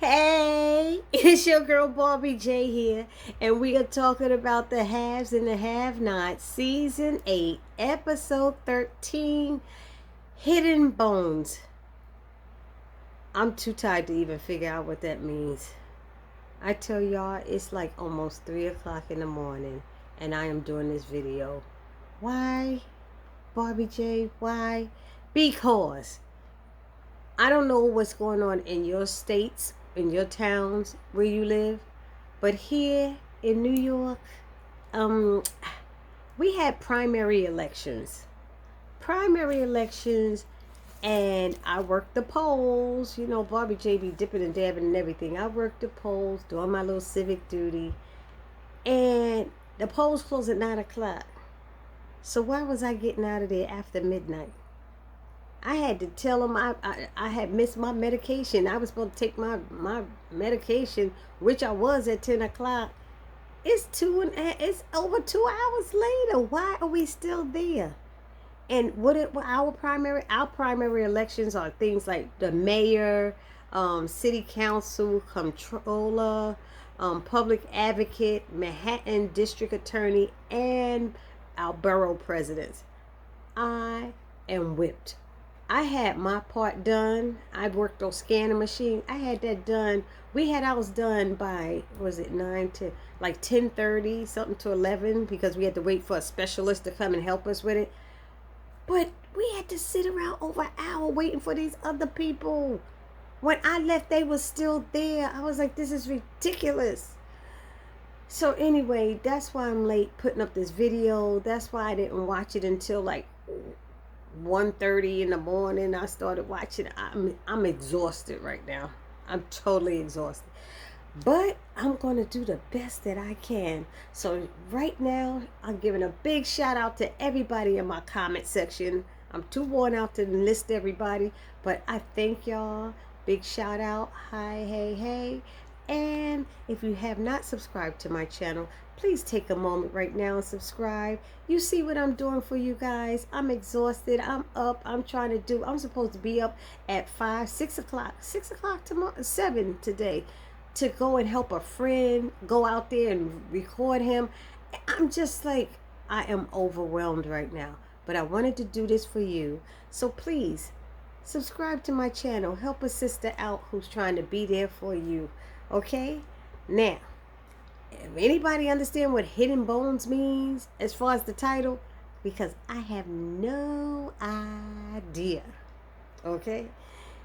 Hey, it's your girl Barbie J here, and we are talking about the haves and the have-nots, Season 8, Episode 13, Hidden Bones. I'm too tired to even figure out what that means. I tell y'all, it's like almost 3 o'clock in the morning, and I am doing this video. Why, Barbie J? Why? Because I don't know what's going on in your states, in your towns where you live, but here in New York, um, we had primary elections. Primary elections, and I worked the polls. You know, Barbie J be dipping and dabbing and everything. I worked the polls, doing my little civic duty, and the polls close at 9 o'clock. So why was I getting out of there after midnight? I had to tell them I had missed my medication. I was supposed to take my medication, which I was at 10 o'clock. It's over 2 hours later. Why are we still there? And what our primary elections are things like the mayor, city council, comptroller, public advocate, Manhattan district attorney, and our borough presidents. I am whipped. I had my part done. I worked on scanning machine. I had that done. We had ours done by, was it 9 to like 10:30, something to 11, because we had to wait for a specialist to come and help us with it. But we had to sit around over an hour waiting for these other people. When I left, they were still there. I was like, this is ridiculous. So anyway, that's why I'm late putting up this video. That's why I didn't watch it until like 1:30 in the morning. I started watching. I'm exhausted right now. I'm totally exhausted, but I'm gonna do the best that I can. So right now, I'm giving a big shout out to everybody in my comment section. I'm too worn out to list everybody, but I thank y'all. Big shout out. Hi, hey, hey. And if you have not subscribed to my channel, please take a moment right now and subscribe. You see what I'm doing for you guys. I'm exhausted. I'm up. I'm supposed to be up at 5, 6 o'clock. 6 o'clock tomorrow, 7 today, to go and help a friend, go out there and record him. I'm just like, I am overwhelmed right now. But I wanted to do this for you. So please, subscribe to my channel. Help a sister out who's trying to be there for you. Okay? Now, if anybody understand what hidden bones means as far as the title, because I have no idea. Okay?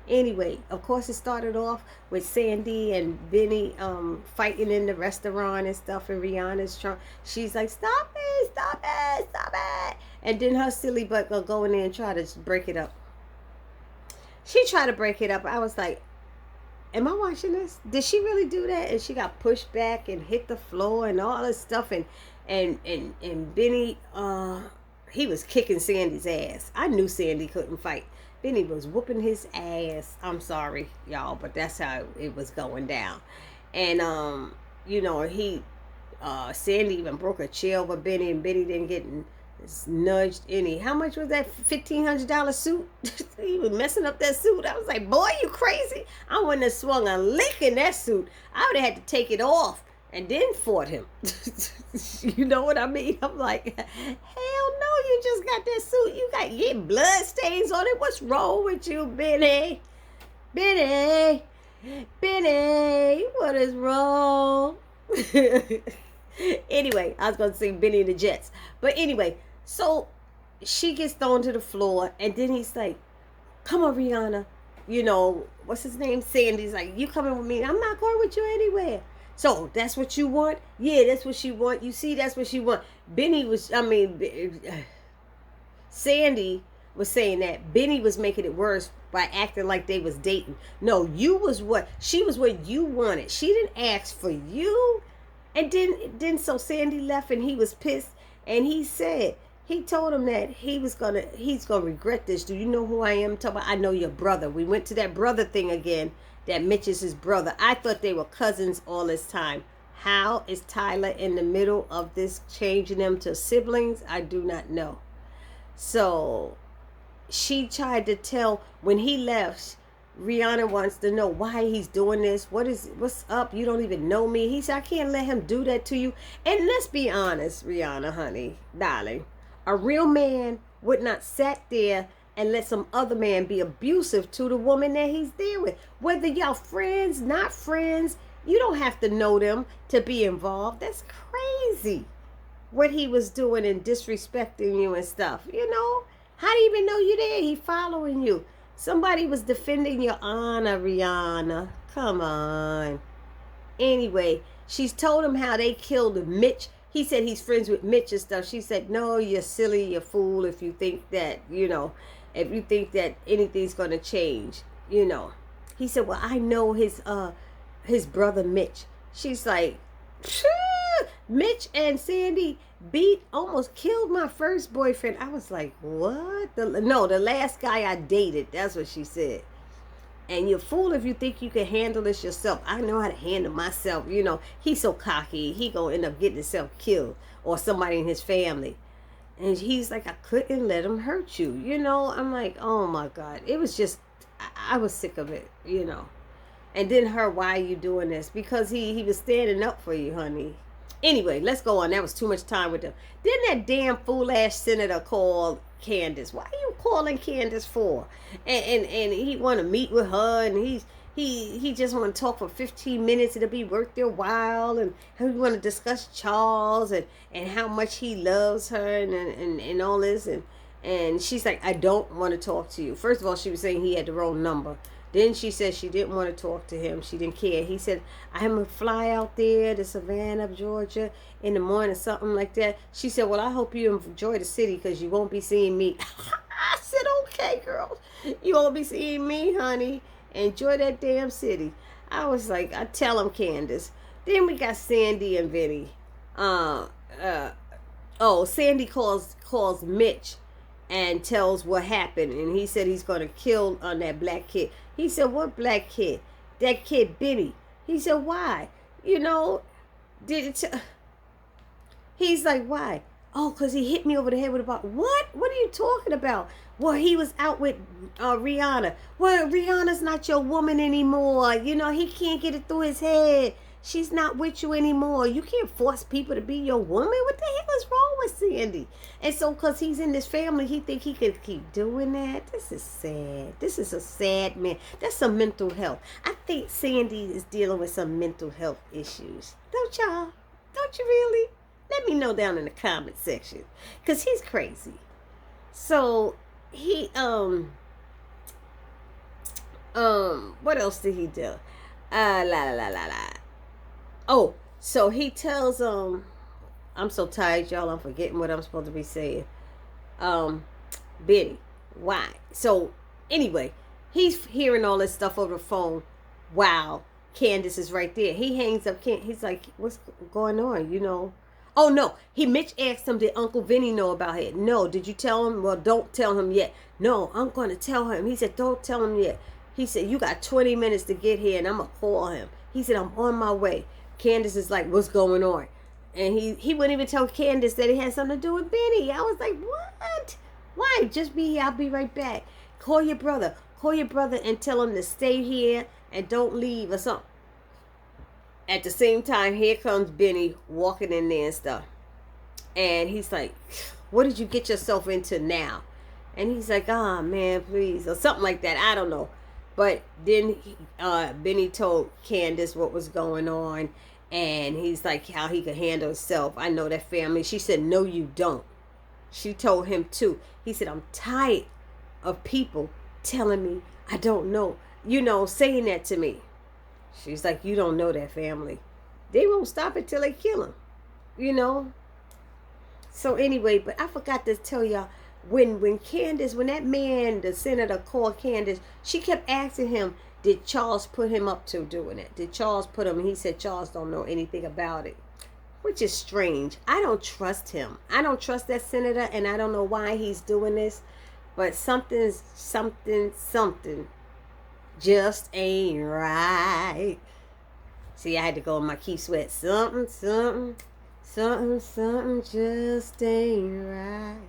Anyway, of course it started off with Sandy and Benny fighting in the restaurant and stuff, and Rihanna's trying, she's like, stop it, stop it, stop it. And then her silly butt go in there and try to break it up. She tried to break it up. I was like, am I watching this? Did she really do that? And she got pushed back and hit the floor and all this stuff. And Benny, he was kicking Sandy's ass. I knew Sandy couldn't fight. Benny was whooping his ass. I'm sorry, y'all, but that's how it was going down. And you know, Sandy even broke a chair over Benny, and Benny didn't get nudged any. How much was that $1,500 suit? He was messing up that suit. I was like, boy, you crazy? I wouldn't have swung a lick in that suit. I would have had to take it off and then fought him. You know what I mean? I'm like, hell no, you just got that suit. You got blood stains on it. What's wrong with you, Benny? Benny, what is wrong? Anyway, I was going to sing Benny and the Jets. But anyway, so she gets thrown to the floor, and then he's like, come on, Rihanna. You know, what's his name? Sandy's like, you coming with me? I'm not going with you anywhere. So that's what you want? Yeah, that's what she want. You see, that's what she want. Sandy was saying that Benny was making it worse by acting like they was dating. No, she was what you wanted. She didn't ask for you. And then so Sandy left, and he was pissed, and he told him that he's gonna regret this. Do you know who I am? I know your brother. We went to that brother thing again. That Mitch is his brother. I thought they were cousins all this time. How is Tyler in the middle of this, changing them to siblings? I do not know. So she tried to tell, when he left, Rihanna wants to know why he's doing this. What's up? You don't even know me. He said, I can't let him do that to you. And let's be honest, Rihanna, honey, darling. A real man would not sat there and let some other man be abusive to the woman that he's there with. Whether y'all friends, not friends, you don't have to know them to be involved. That's crazy. What he was doing and disrespecting you and stuff, you know? How do you even know you there? He following you. Somebody was defending your honor, Rihanna. Come on. Anyway, she's told him how they killed Mitch. He said he's friends with Mitch and stuff. She said, no, you're silly, you're fool if you think that, if you think that anything's going to change, He said, well, I know his brother Mitch. She's like, Mitch and Sandy almost killed my first boyfriend. I was like, what? The last guy I dated. That's what she said. And you're a fool if you think you can handle this yourself. I know how to handle myself. He's so cocky. He gonna end up getting himself killed or somebody in his family. And he's like, I couldn't let him hurt you. I'm like, oh my God. It was just, I was sick of it, And then why are you doing this? Because he was standing up for you, honey. Anyway, let's go on. That was too much time with them. Then that damn fool-ass senator called Candace. Why are you calling Candace for? And he want to meet with her, and he just want to talk for 15 minutes. It'll be worth their while, and he want to discuss Charles and how much he loves her and all this. And she's like, I don't want to talk to you. First of all, she was saying he had the wrong number. Then she said she didn't want to talk to him. She didn't care. He said, I'm going to fly out there to Savannah, Georgia in the morning, something like that. She said, well, I hope you enjoy the city because you won't be seeing me. I said, okay, girls. You won't be seeing me, honey. Enjoy that damn city. I was like, I tell him, Candace. Then we got Sandy and Vinny. Sandy calls Mitch and tells what happened. And he said he's going to kill on that black kid. He said, what black kid? That kid, Benny. He said, why? He's like, why? Oh, because he hit me over the head with a bottle. What? What are you talking about? Well, he was out with Rihanna. Well, Rihanna's not your woman anymore. He can't get it through his head. She's not with you anymore. You can't force people to be your woman. What the hell is wrong with Sandy? And so because he's in this family, he think he could keep doing that. This is sad. This is a sad man. That's some mental health. I think Sandy is dealing with some mental health issues. Don't y'all? Don't you really? Let me know down in the comment section. Because he's crazy. So he, what else did he do? Oh, so he tells I'm so tired, y'all. I'm forgetting what I'm supposed to be saying. Benny, why? So anyway, he's hearing all this stuff over the phone. Wow, Candace is right there. He hangs up. He's like, what's going on? Oh no, Mitch asked him, did Uncle Vinny know about it? No. Did you tell him? Well, don't tell him yet. No, I'm going to tell him. He said, don't tell him yet. He said, you got 20 minutes to get here and I'm going to call him. He said, I'm on my way. Candace is like, what's going on? And he wouldn't even tell Candace that it had something to do with Benny. I was like, what? Why? Just be here. I'll be right back. Call your brother. Call your brother and tell him to stay here and don't leave or something. At the same time, here comes Benny walking in there and stuff. And he's like, what did you get yourself into now? And he's like, oh, man, please. Or something like that. I don't know. But then Benny told Candace what was going on. And he's like, how he could handle himself. I know that family. She said, no, you don't. She told him too. He said, I'm tired of people telling me I don't know. Saying that to me. She's like, you don't know that family. They won't stop it till they kill him. So anyway, but I forgot to tell y'all, when that man, the senator, called Candace, she kept asking him, did Charles put him up to doing it? Did Charles put him? And he said, Charles don't know anything about it, which is strange. I don't trust him. I don't trust that senator, and I don't know why he's doing this, but something just ain't right. See, I had to go in my Keith Sweat. Something just ain't right.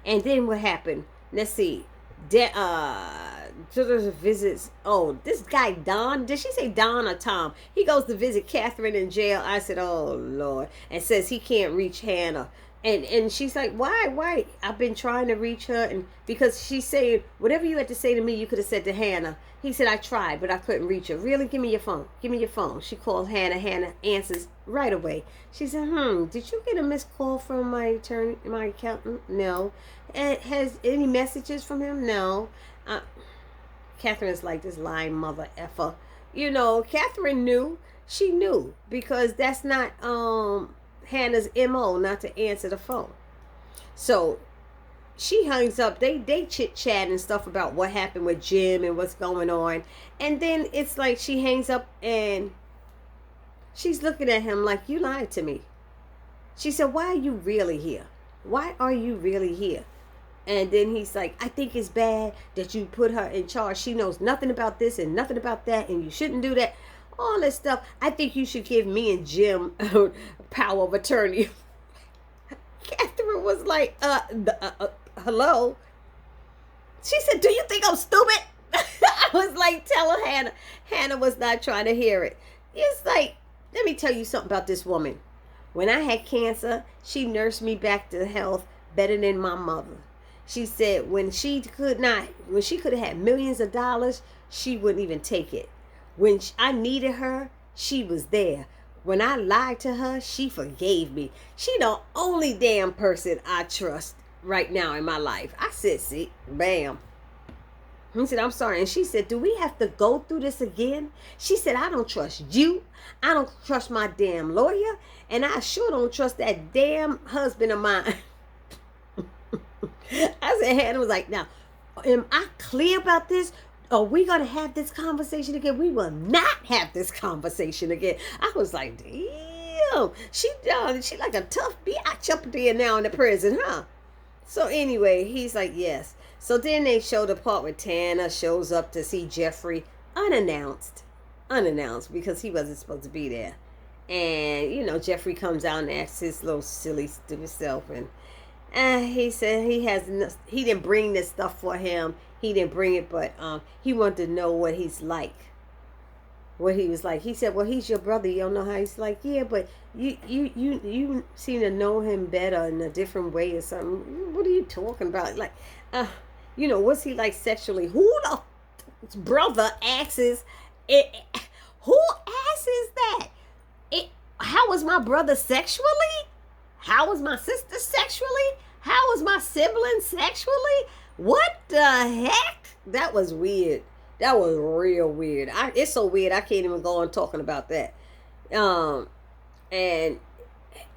And then what happened? Let's see. visits. Oh, this guy Don. Did she say Don or Tom? He goes to visit Catherine in jail. I said, oh Lord, and says he can't reach Hannah. And she's like, why? I've been trying to reach her, and because she's saying whatever you had to say to me, you could have said to Hannah. He said, I tried, but I couldn't reach her. Really? Give me your phone. Give me your phone. She called Hannah. Hannah answers right away. She said, did you get a missed call from my attorney, my accountant? No. And has any messages from him? No. Catherine's like this lying mother effer. Catherine knew. She knew, because that's not Hannah's MO, not to answer the phone. So she hangs up. They chit chat and stuff about what happened with Jim and what's going on. And then it's like she hangs up and she's looking at him like, you lied to me. She said, why are you really here? Why are you really here? And then he's like, I think it's bad that you put her in charge. She knows nothing about this and nothing about that, and you shouldn't do that. All this stuff. I think you should give me and Jim power of attorney. Catherine was like, hello? She said, do you think I'm stupid? I was like, tell her Hannah. Hannah was not trying to hear it. It's like, let me tell you something about this woman. When I had cancer, she nursed me back to health better than my mother. She said when she could have had millions of dollars, she wouldn't even take it. When I needed her, she was there. When I lied to her, she forgave me. She the only damn person I trust right now in my life. I said, see, bam. He said, I'm sorry. And she said, do we have to go through this again? She said, I don't trust you. I don't trust my damn lawyer. And I sure don't trust that damn husband of mine. I said, Hannah was like, now, am I clear about this? Are we going to have this conversation again? We will not have this conversation again. I was like, damn. She like a tough bitch up there now in the prison, huh? So anyway, he's like, yes. So then they show the part where Tana shows up to see Jeffrey unannounced because he wasn't supposed to be there. And, Jeffrey comes out and asks his little silly, stupid self, and he said he didn't bring this stuff for him. He didn't bring it, but he wanted to know what he's like. What he was like. He said, well, he's your brother. You don't know how he's like. Yeah, but you seem to know him better in a different way or something. What are you talking about? Like, what's he like sexually? Who the brother asks it? Who asks that? How was my brother sexually? How was my sister sexually? How was my sibling sexually? What the heck? That was weird. That was real weird. It's so weird I can't even go on talking about that. And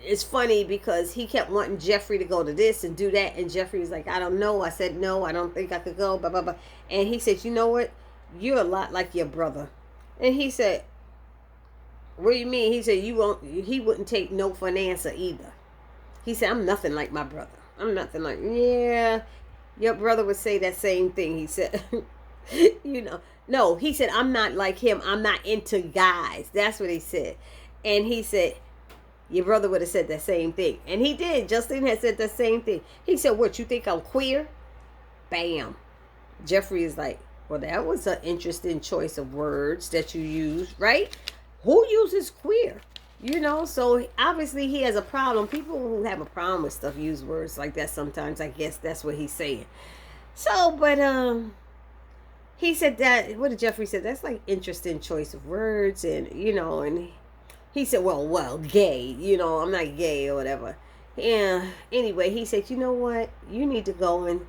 it's funny because he kept wanting Jeffrey to go to this and do that, and Jeffrey was like, I don't know. I said no, I don't think I could go, blah blah blah. And he said, you know what? You're a lot like your brother. And he said, what do you mean? He said he wouldn't take no for an answer either. He said, I'm nothing like my brother. I'm nothing like, yeah, your brother would say that same thing. He said, no, he said, I'm not like him. I'm not into guys. That's what he said. And he said, your brother would have said the same thing. And he did. Justin had said the same thing. He said, what, you think I'm queer? Bam. Jeffrey is like, well, that was an interesting choice of words that you used, right? Who uses queer? So obviously he has a problem. People who have a problem with stuff use words like that sometimes. I guess that's what he's saying. So, but he said that, what did Jeffrey say? That's like interesting choice of words. And, and he said, well, gay. I'm not gay or whatever. Yeah. Anyway, he said, you know what? You need to go and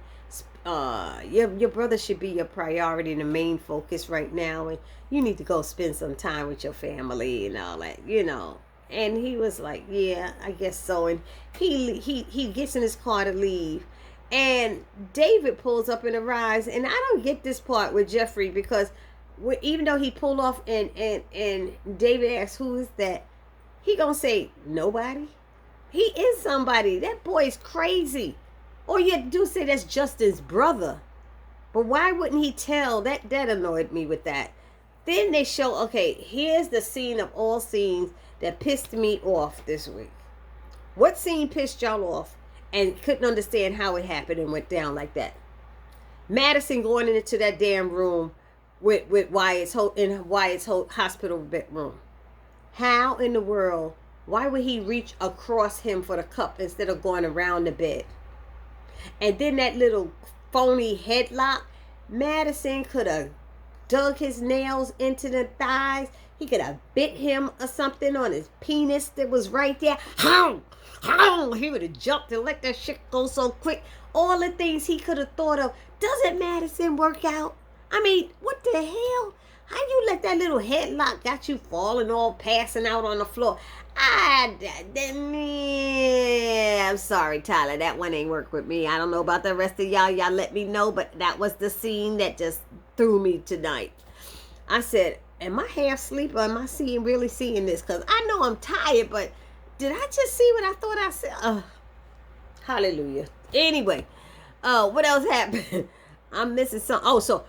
your brother should be your priority and the main focus right now, and you need to go spend some time with your family and all that, And he was like, yeah, I guess so. And he gets in his car to leave, and David pulls up in a rise. And I don't get this part with Jeffrey, because even though he pulled off and David asks, who is that? He gonna say nobody. He is somebody. That boy's crazy. Or you do say that's Justin's brother. But why wouldn't he tell? That annoyed me with that. Then they show, okay, here's the scene of all scenes that pissed me off this week. What scene pissed y'all off and couldn't understand how it happened and went down like that? Madison going into that damn room with Wyatt's hospital bedroom. How in the world? Why would he reach across him for the cup instead of going around the bed? And then that little phony headlock. Madison could have dug his nails into the thighs. He could have bit him or something on his penis that was right there. How? He would have jumped and let that shit go so quick. All the things he could have thought of. Doesn't Madison work out? I mean, what the hell? How you let that little headlock got you falling all passing out on the floor? I'm sorry, Tyler. That one ain't work with me. I don't know about the rest of y'all. Y'all let me know. But that was the scene that just threw me tonight. I said, am I half asleep or am I really seeing this? Because I know I'm tired, but did I just see what I thought I said? Hallelujah. Anyway, what else happened? I'm missing something. Oh, so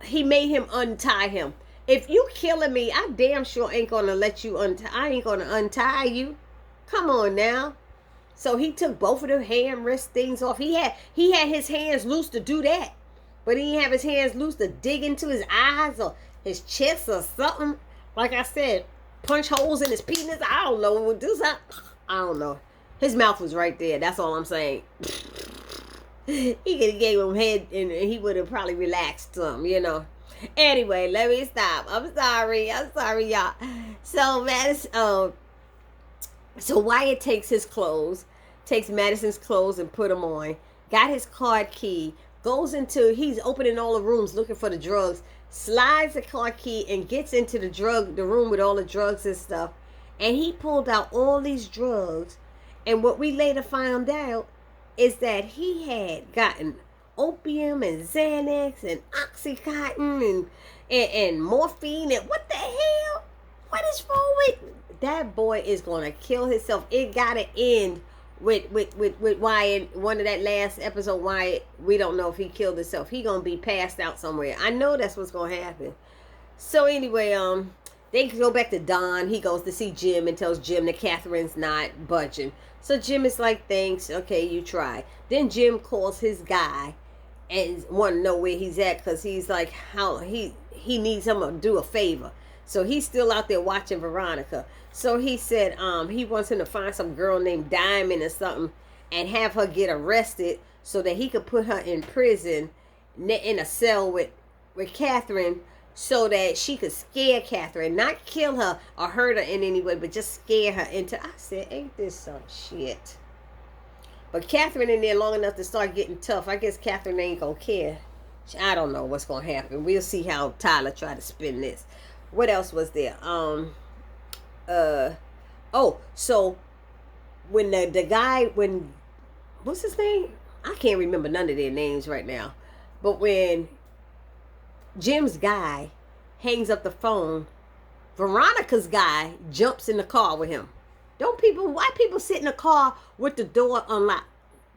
he made him untie him. If you killing me, I damn sure ain't gonna let you untie. I ain't gonna untie you. Come on now. So he took both of the hand wrist things off. He had his hands loose to do that, but he didn't have his hands loose to dig into his eyes or his chest or something. Like I said, punch holes in his penis. I don't know. Do something. I don't know. His mouth was right there. That's all I'm saying. He could have gave him head and he would have probably relaxed some, you know. Anyway, let me stop. I'm sorry, y'all. So so Wyatt takes Madison's clothes and put them on. Got his card key. He's opening all the rooms looking for the drugs. Slides the card key and gets into the room with all the drugs and stuff. And he pulled out all these drugs. And what we later found out is that he had gotten opium and Xanax and Oxycontin and morphine and what the hell? What is wrong with that boy? Is gonna kill himself. It gotta end with Wyatt. One of that last episode, Wyatt, we don't know if he killed himself. He gonna be passed out somewhere. I know that's what's gonna happen. So anyway, they go back to Don. He goes to see Jim and tells Jim that Catherine's not budging. So Jim is like, thanks, okay, you try. Then Jim calls his guy and want to know where he's at because he's like, how he needs him to do a favor. So he's still out there watching Veronica. So he said he wants him to find some girl named Diamond or something and have her get arrested so that he could put her in prison in a cell with Catherine, so that she could scare Catherine, not kill her or hurt her in any way, but just scare her into. I said, ain't this some shit? But Catherine in there long enough to start getting tough. I guess Catherine ain't gonna care. I don't know what's gonna happen. We'll see how Tyler try to spin this. What else was there? So when the guy, what's his name? I can't remember none of their names right now. But when Jim's guy hangs up the phone, Veronica's guy jumps in the car with him. Why people sit in a car with the door unlocked?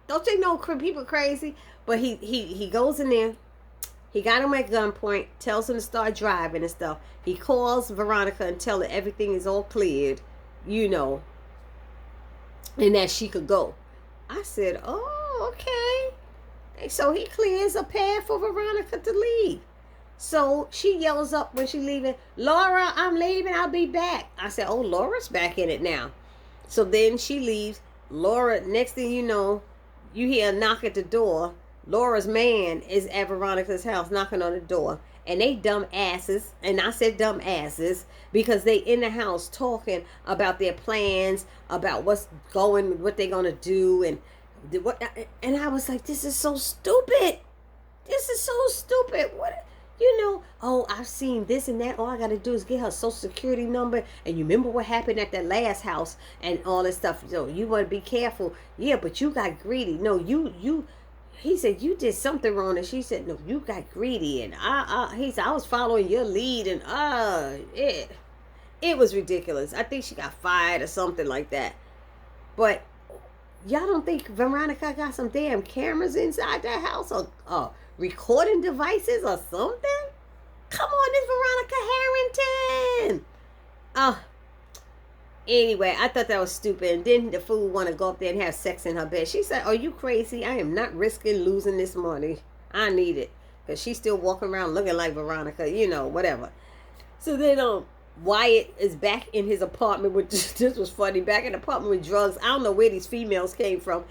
Don't they know people crazy? But he goes in there. He got him at gunpoint, tells him to start driving and stuff. He calls Veronica and tells her everything is all cleared, you know, and that she could go. I said, oh, okay. And so he clears a path for Veronica to leave. So she yells up when she's leaving, Laura, I'm leaving, I'll be back. I said, oh, Laura's back in it now. So then she leaves. Laura, next thing you know, you hear a knock at the door. Laura's man is at Veronica's house knocking on the door. And they dumb asses, and I said dumb asses, because they in the house talking about their plans, about what they're going to do. And I was like, this is so stupid. This is so stupid. What? You know, oh, I've seen this and that. All I got to do is get her social security number. And you remember what happened at that last house and all this stuff. So you want to be careful. Yeah, but you got greedy. No, he said, you did something wrong. And she said, no, you got greedy. And he said, I was following your lead. And it was ridiculous. I think she got fired or something like that. But y'all don't think Veronica got some damn cameras inside that house or recording devices or something? Come on, this Veronica Harrington. Anyway, I thought that was stupid. And then the fool want to go up there and have sex in her bed. She said, "Are you crazy? I am not risking losing this money. I need it." Because she's still walking around looking like Veronica, whatever. So then Wyatt is back in his apartment with, this was funny, back in the apartment with drugs. I don't know where these females came from.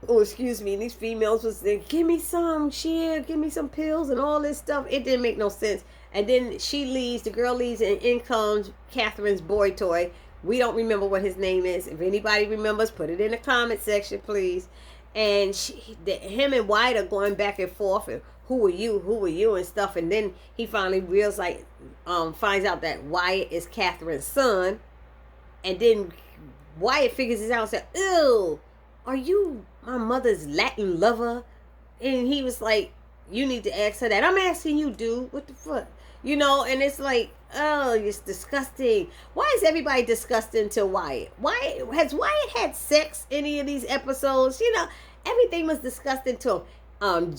Oh, excuse me. These females was there, give me some shit, give me some pills and all this stuff. It didn't make no sense. And then she leaves, the girl leaves, and in comes Catherine's boy toy. We don't remember what his name is. If anybody remembers, put it in the comment section, please. And him and Wyatt are going back and forth, and who are you, and stuff. And then he finally finds out that Wyatt is Catherine's son. And then Wyatt figures this out and said, "Ew, are you my mother's Latin lover?" And he was like, "You need to ask her that." "I'm asking you, dude. What the fuck?" And it's like, oh, it's disgusting. Why is everybody disgusting to Wyatt? Why has Wyatt had sex any of these episodes? Everything was disgusting to him.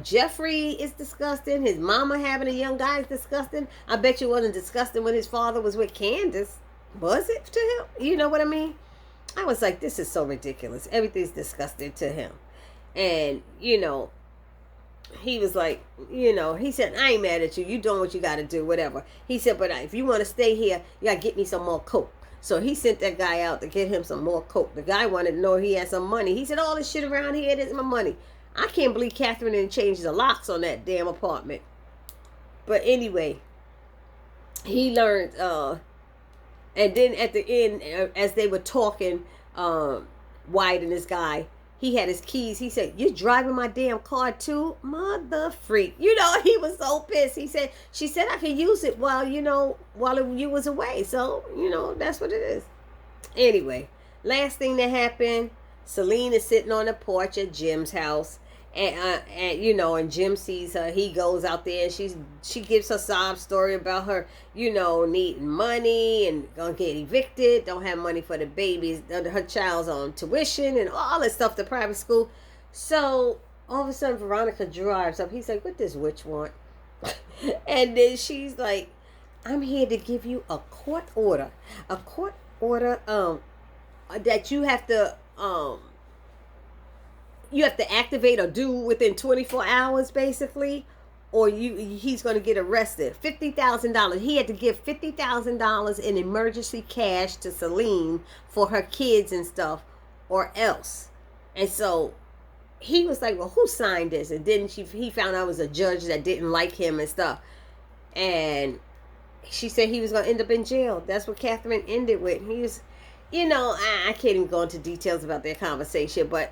Jeffrey is disgusting. His mama having a young guy is disgusting. I bet you wasn't disgusting when his father was with Candace. Was it to him? You know what I mean? I was like, this is so ridiculous. Everything's disgusting to him. And, he was like, he said, "I ain't mad at you. You doing what you got to do, whatever." He said, "But if you want to stay here, you got to get me some more coke." So he sent that guy out to get him some more coke. The guy wanted to know if he had some money. He said, "All this shit around here, this is my money." I can't believe Catherine didn't change the locks on that damn apartment. But anyway, he learned, and then at the end, as they were talking, Wyatt and this guy, he had his keys. He said, "You're driving my damn car too? Mother freak." He was so pissed. She said I could use it while you was away. So, that's what it is. Anyway, last thing that happened, Celine is sitting on the porch at Jim's house. And Jim sees her. He goes out there and she gives her sob story about her, needing money and gonna get evicted, don't have money for the babies, her child's on tuition and all this stuff to private school. So all of a sudden Veronica drives up. He's like, "What does witch want?" And then she's like, "I'm here to give you a court order. A court order that you have to activate or do within 24 hours, basically, or he's going to get arrested. $50,000. He had to give $50,000 in emergency cash to Celine for her kids and stuff, or else." And so he was like, "Well, who signed this?" And then he found out it was a judge that didn't like him and stuff. And she said he was going to end up in jail. That's what Catherine ended with. He was, I can't even go into details about their conversation, but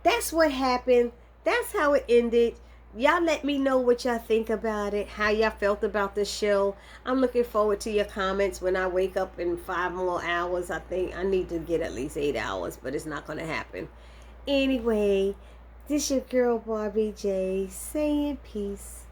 that's what happened. That's how it ended. Y'all let me know what y'all think about it, how y'all felt about the show. I'm looking forward to your comments when I wake up in 5 more hours. I think I need to get at least 8 hours, but it's not going to happen. Anyway, this your girl Barbie J saying peace.